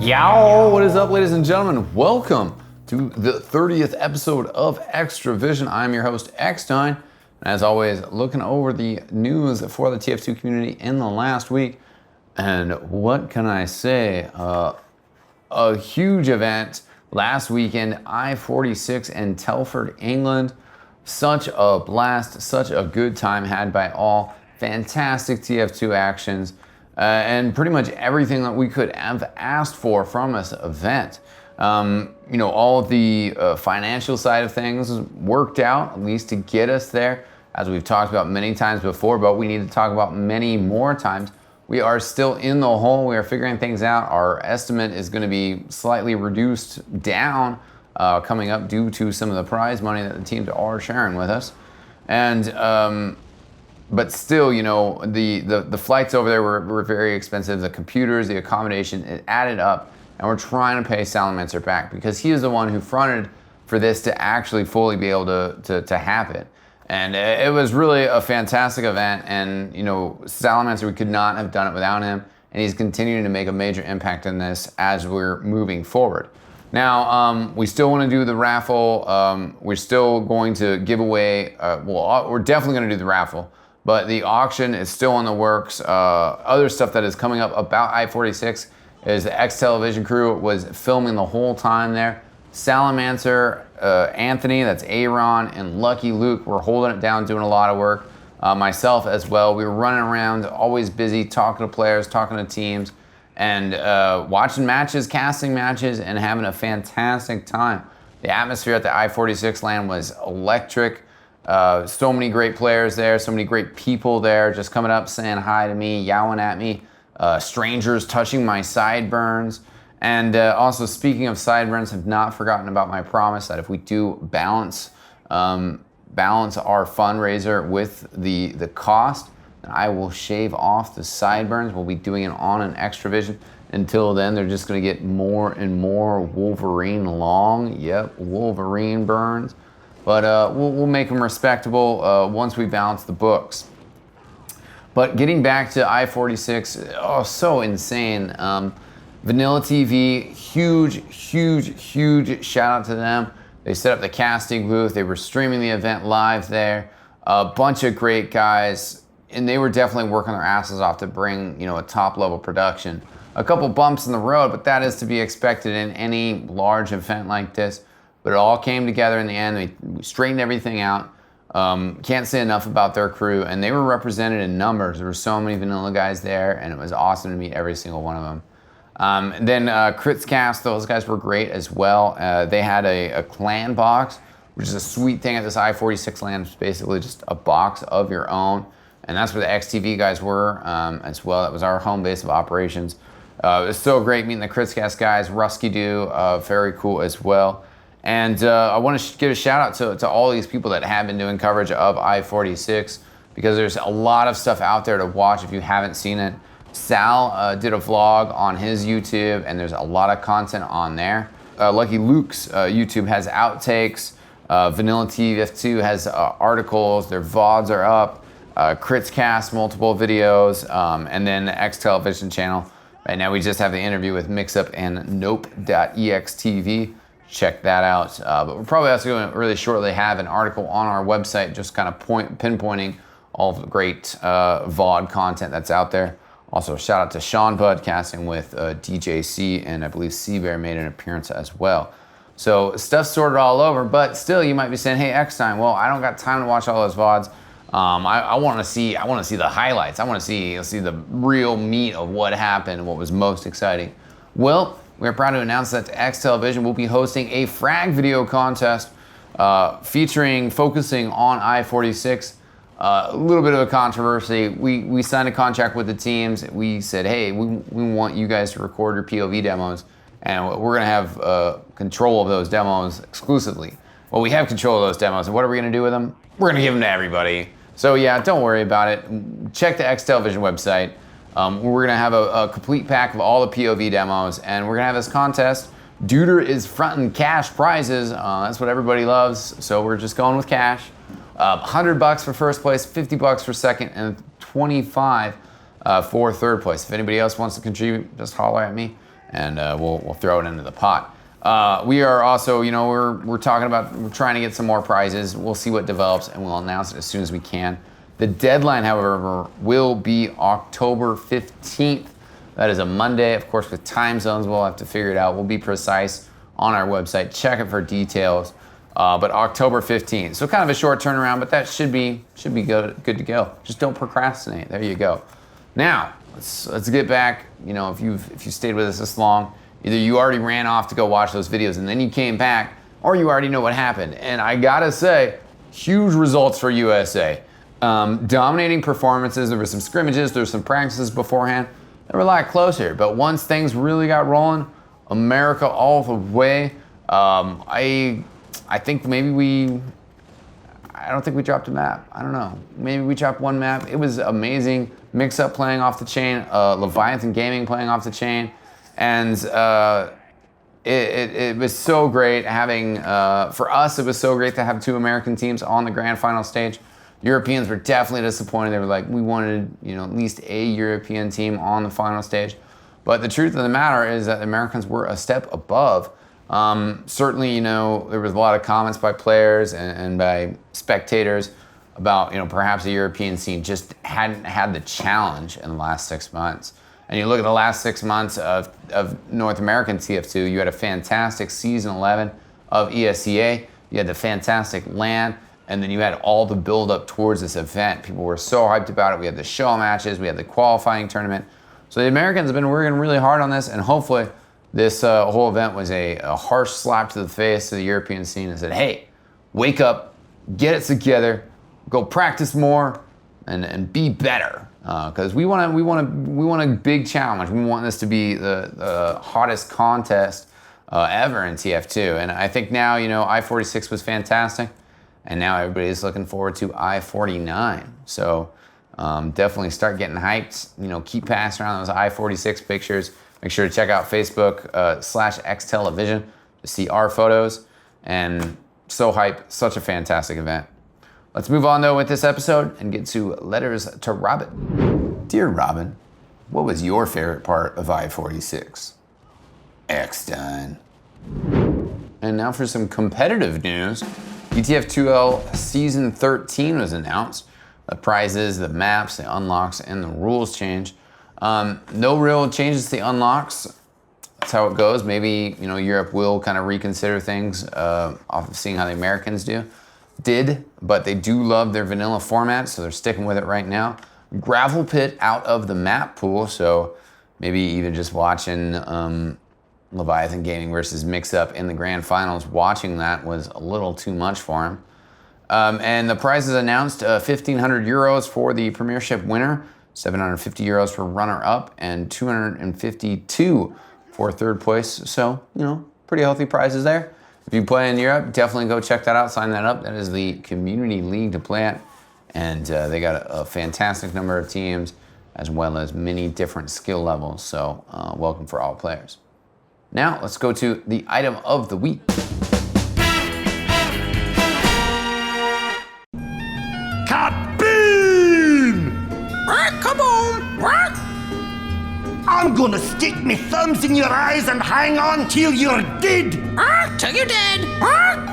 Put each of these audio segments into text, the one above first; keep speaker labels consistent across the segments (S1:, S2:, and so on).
S1: Yo, what is up, ladies and gentlemen? Welcome to the 30th episode of eXtravision. I'm your host, Eckstein, and as always, looking over the news for the TF2 community in the last week. And what can I say? A huge event last weekend, i46 in Telford, England. Such a blast, such a good time had by all. Fantastic TF2 actions. And pretty much everything that we could have asked for from this event. You know, all of the financial side of things worked out, at least to get us there, as we've talked about many times before, but we need to talk about many more times. We are still in the hole. We are figuring things out. Our estimate is going to be slightly reduced down coming up due to some of the prize money that the teams are sharing with us. And but still, you know, the flights over there were very expensive. The computers, the accommodation, it added up. And we're trying to pay Salamancer back because he is the one who fronted for this to actually fully be able to happen. And it was really a fantastic event. And, you know, Salamancer, we could not have done it without him. And he's continuing to make a major impact in this as we're moving forward. Now, we still want to do the raffle. We're still going to give away, well, we're definitely going to do the raffle. But the auction is still in the works. Other stuff that is coming up about i46 is the eXtelevision crew was filming the whole time there. Salamancer, Anthony, that's Airon, and Lucky Luke were holding it down, doing a lot of work. Myself as well. We were running around, always busy, talking to players, talking to teams, and watching matches, casting matches, and having a fantastic time. The atmosphere at the i46 LAN was electric. So many great players there, so many great people there, just coming up, saying hi to me, yowing at me, strangers touching my sideburns. And also, speaking of sideburns, have not forgotten about my promise that if we do balance our fundraiser with the cost, then I will shave off the sideburns. We'll be doing it on an eXtravision. Until then, they're just going to get more and more Wolverine long. Yep, Wolverine burns. But we'll make them respectable once we balance the books. But getting back to i46, oh, so insane. Vanilla TV, huge shout out to them. They set up the casting booth. They were streaming the event live there. A bunch of great guys, and they were definitely working their asses off to bring, you know, a top level production. A couple bumps in the road, but that is to be expected in any large event like this. But it all came together in the end. We straightened everything out. Can't say enough about their crew. And they were represented in numbers. There were so many vanilla guys there, and it was awesome to meet every single one of them. Then Critscast, those guys were great as well. They had a clan box, which is a sweet thing at this i46 LAN. It's basically just a box of your own. And that's where the eXtv guys were as well. That was our home base of operations. It was so great meeting the Critscast guys. Rusky Do, very cool as well. And I want to give a shout out to all these people that have been doing coverage of i46 because there's a lot of stuff out there to watch if you haven't seen it. Sal did a vlog on his YouTube, and there's a lot of content on there. Lucky Luke's YouTube has outtakes. Vanilla TF2 has articles. Their VODs are up. Critscast, multiple videos, and then the eXtelevision channel. Right now we just have the interview with Mixup and Nope.eXtv. Check that out. But we're probably also going to really shortly have an article on our website just kind of pinpointing all of the great VOD content that's out there. Also, shout out to Sean Bud casting with DJC, and I believe Seabear made an appearance as well. So stuff sorted all over, but still you might be saying, hey, Eckstein, well, I don't got time to watch all those VODs. I want to see the highlights. I want to see the real meat of what happened and what was most exciting. Well, we're proud to announce that eXtelevision will be hosting a frag video contest focusing on i46. A little bit of a controversy. We signed a contract with the teams. We said, hey, we want you guys to record your POV demos, and we're going to have control of those demos exclusively. Well, we have control of those demos, and what are we going to do with them? We're going to give them to everybody. So yeah, don't worry about it. Check the eXtelevision website. We're gonna have a complete pack of all the POV demos, and we're gonna have this contest. Duder is fronting cash prizes. That's what everybody loves, so we're just going with cash. $100 for first place, $50 for second, and $25 for third place. If anybody else wants to contribute, just holler at me. and we'll throw it into the pot. We are also, you know, we're trying to get some more prizes. We'll see what develops, and we'll announce it as soon as we can. The deadline, however, will be October 15th. That is a Monday. Of course, with time zones, we'll have to figure it out. We'll be precise on our website. Check it for details. But October 15th. So kind of a short turnaround, but that should be good to go. Just don't procrastinate. There you go. Now, let's get back. You know, if you stayed with us this long, either you already ran off to go watch those videos and then you came back, or you already know what happened. And I gotta say, huge results for USA. Dominating performances. There were some scrimmages, there were some practices beforehand. They were a lot closer, but once things really got rolling, America all the way. I think maybe I don't think we dropped a map. I don't know. Maybe we dropped one map. It was amazing. Mix-Up playing off the chain, Leviathan Gaming playing off the chain, and it was so great having, for us, it was so great to have two American teams on the grand final stage. Europeans were definitely disappointed. They were like, we wanted, you know, at least a European team on the final stage. But the truth of the matter is that the Americans were a step above. Certainly, you know, there was a lot of comments by players and by spectators about, you know, perhaps the European scene just hadn't had the challenge in the last 6 months. And you look at the last 6 months of North American TF2, you had a fantastic season 11 of ESEA, you had the fantastic LAN, and then you had all the build up towards this event. People were so hyped about it. We had the show matches, we had the qualifying tournament. So the Americans have been working really hard on this, and hopefully this whole event was a harsh slap to the face to the European scene and said, hey, wake up, get it together, go practice more, and be better. Because we want a big challenge. We want this to be the hottest contest ever in TF2. And I think now, you know, I46 was fantastic, and now everybody's looking forward to I49. So definitely start getting hyped. You know, keep passing around those I46 pictures. Make sure to check out Facebook /eXtelevision to see our photos. And so hype, such a fantastic event. Let's move on though with this episode and get to letters to Robin. Dear Robin, what was your favorite part of I46? X done. And now for some competitive news. ETF2L Season 13 was announced. The prizes, the maps, the unlocks, and the rules change. No real changes to the unlocks. That's how it goes. Maybe, you know, Europe will kind of reconsider things off of seeing how the Americans did, but they do love their vanilla format, so they're sticking with it right now. Gravel pit out of the map pool, so maybe even just watching Leviathan Gaming versus Mix-Up in the grand finals, watching that was a little too much for him. And the prizes announced, 1,500 euros for the premiership winner, 750 euros for runner-up, and 252 for third place. So, you know, pretty healthy prizes there. If you play in Europe, definitely go check that out, sign that up. That is the community league to play at. And they got a fantastic number of teams, as well as many different skill levels. So welcome for all players. Now, let's go to the item of the week.
S2: Cat Bean! Come on! I'm gonna stick me thumbs in your eyes and hang on till you're dead!
S3: Till you're dead!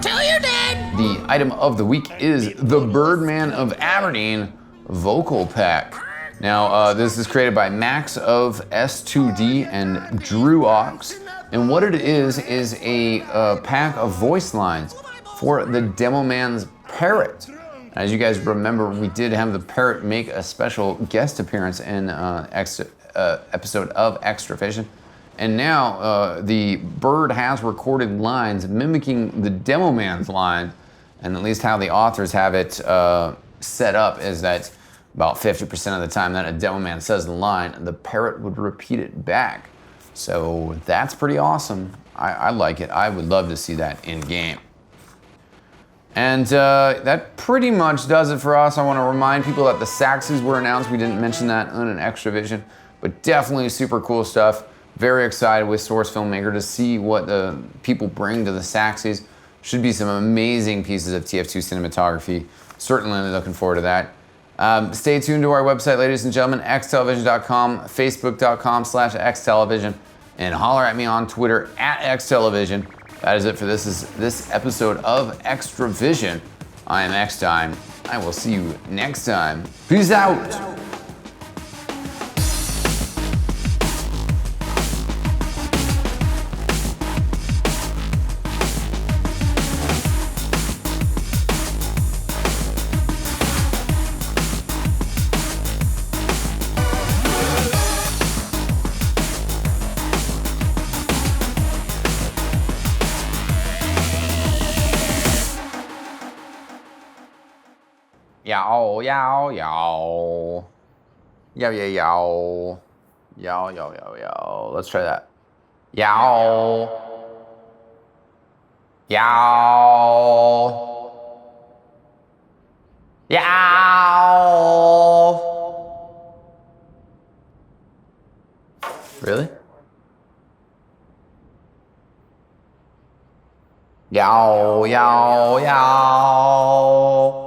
S3: Till you're dead!
S1: The item of the week is the Birdman of Aberdeen vocal pack. Now, this is created by MaxOfS2D and DRUOX. And what it is a pack of voice lines for the Demo Man's parrot. As you guys remember, we did have the parrot make a special guest appearance in episode of eXtravision. And now the bird has recorded lines mimicking the Demo Man's line. And at least how the authors have it set up is that about 50% of the time that a Demo Man says the line, the parrot would repeat it back. So that's pretty awesome. I like it. I would love to see that in game. And that pretty much does it for us. I want to remind people that the Saxxys were announced. We didn't mention that on an eXtravision, but definitely super cool stuff. Very excited with Source Filmmaker to see what the people bring to the Saxxys. Should be some amazing pieces of TF2 cinematography. Certainly looking forward to that. Stay tuned to our website, ladies and gentlemen, eXtelevision.com, facebook.com/eXtelevision. and holler at me on Twitter at eXtelevision. That is it for this episode of eXtravision. I am Eckstein. I will see you next time. Peace out. Yow, yow, yow. Yow, yow, yow. Yow, yow, yow, yow. Let's try that. Yow. Yow. Yow. Really? Yow, yow, yow.